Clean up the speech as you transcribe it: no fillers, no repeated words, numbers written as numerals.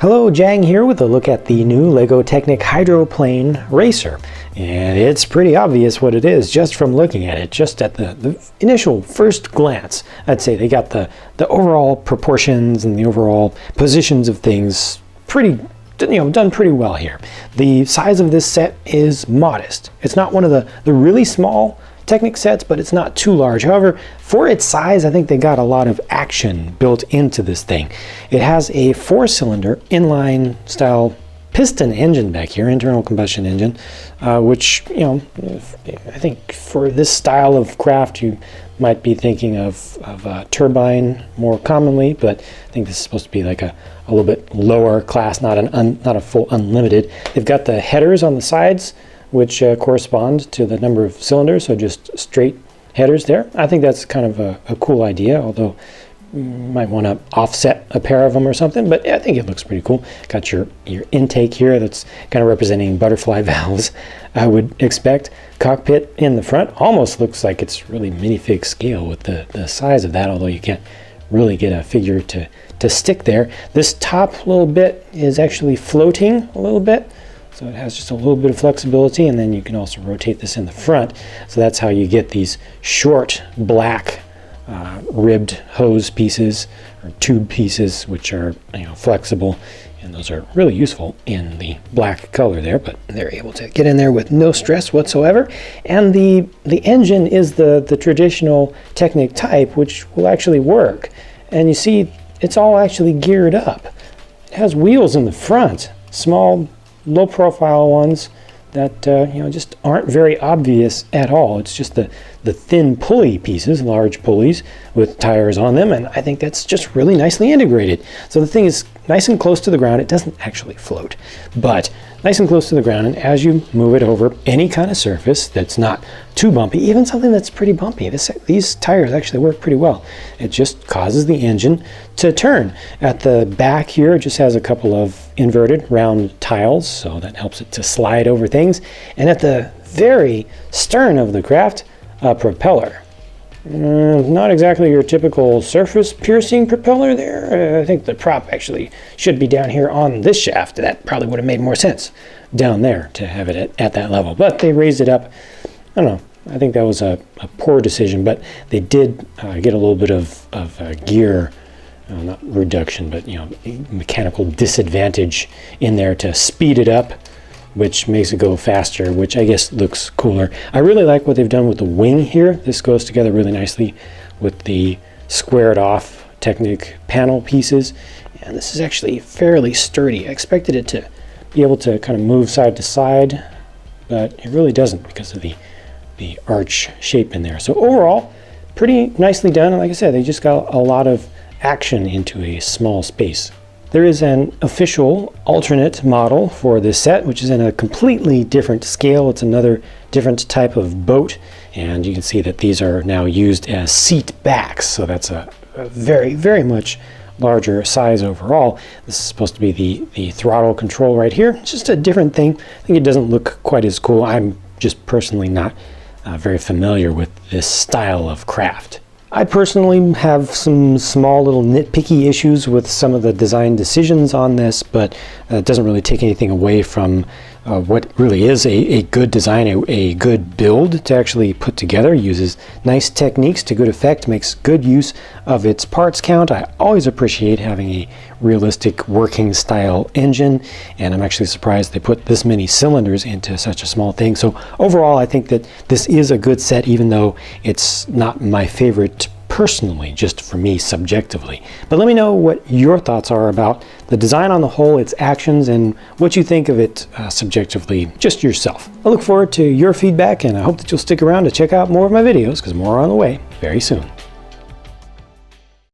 Hello, Jang here with a look at the new LEGO Technic Hydroplane Racer. And it's pretty obvious what it is just from looking at it, just at the initial first glance. I'd say they got the overall proportions and the overall positions of things pretty, done pretty well here. The size of this set is modest. It's not one of the really small Technic sets, but it's not too large. However, for its size, I think they got a lot of action built into this thing. It has a 4-cylinder inline style piston engine back here, internal combustion engine, which, I think for this style of craft, you might be thinking of a turbine more commonly, but I think this is supposed to be like a little bit lower class, not a full unlimited. They've got the headers on the sides, which correspond to the number of cylinders, so just straight headers there. I think that's kind of a cool idea, although you might want to offset a pair of them or something, but I think it looks pretty cool. Got your intake here that's kind of representing butterfly valves, I would expect. Cockpit in the front almost looks like it's really minifig scale with the size of that, although you can't really get a figure to stick there. This top little bit is actually floating a little bit, so it has just a little bit of flexibility, and then you can also rotate this in the front. So that's how you get these short black ribbed hose pieces or tube pieces, which are flexible, and those are really useful in the black color there, but they're able to get in there with no stress whatsoever. And the engine is the traditional Technic type, which will actually work. And you see it's all actually geared up. It has wheels in the front, small low profile ones that just aren't very obvious at all. It's just the thin pulley pieces, large pulleys with tires on them, and I think that's just really nicely integrated. So the thing is nice and close to the ground. It doesn't actually float, but nice and close to the ground, and as you move it over any kind of surface that's not too bumpy, even something that's pretty bumpy, these tires actually work pretty well. It just causes the engine to turn. At the back here, it just has a couple of inverted round tiles, so that helps it to slide over things. And at the very stern of the craft, a propeller. Not exactly your typical surface piercing propeller there. I think the prop actually should be down here on this shaft. That probably would have made more sense down there to have it at that level, but they raised it up. I don't know, I think that was a poor decision, but they did get a little bit of gear, not reduction, but mechanical disadvantage in there to speed it up, which makes it go faster, which I guess looks cooler. I really like what they've done with the wing here. This goes together really nicely with the squared off Technic panel pieces, and this is actually fairly sturdy. I expected it to be able to kind of move side to side, but it really doesn't because of the arch shape in there. So overall, pretty nicely done, and like I said, they just got a lot of action into a small space. There is an official alternate model for this set, which is in a completely different scale. It's another different type of boat, and you can see that these are now used as seat backs, so that's a very, very much larger size overall. This is supposed to be the throttle control right here. It's just a different thing. I think it doesn't look quite as cool. I'm just personally not very familiar with this style of craft. I personally have some small little nitpicky issues with some of the design decisions on this, but it doesn't really take anything away from what really is a good design, a good build to actually put together. Uses nice techniques to good effect, makes good use of its parts count. I always appreciate having a realistic working style engine, and I'm actually surprised they put this many cylinders into such a small thing. So overall, I think that this is a good set, even though it's not my favorite personally, just for me subjectively. But let me know what your thoughts are about the design on the whole, its actions, and what you think of it subjectively, just yourself. I look forward to your feedback, and I hope that you'll stick around to check out more of my videos, because more are on the way very soon.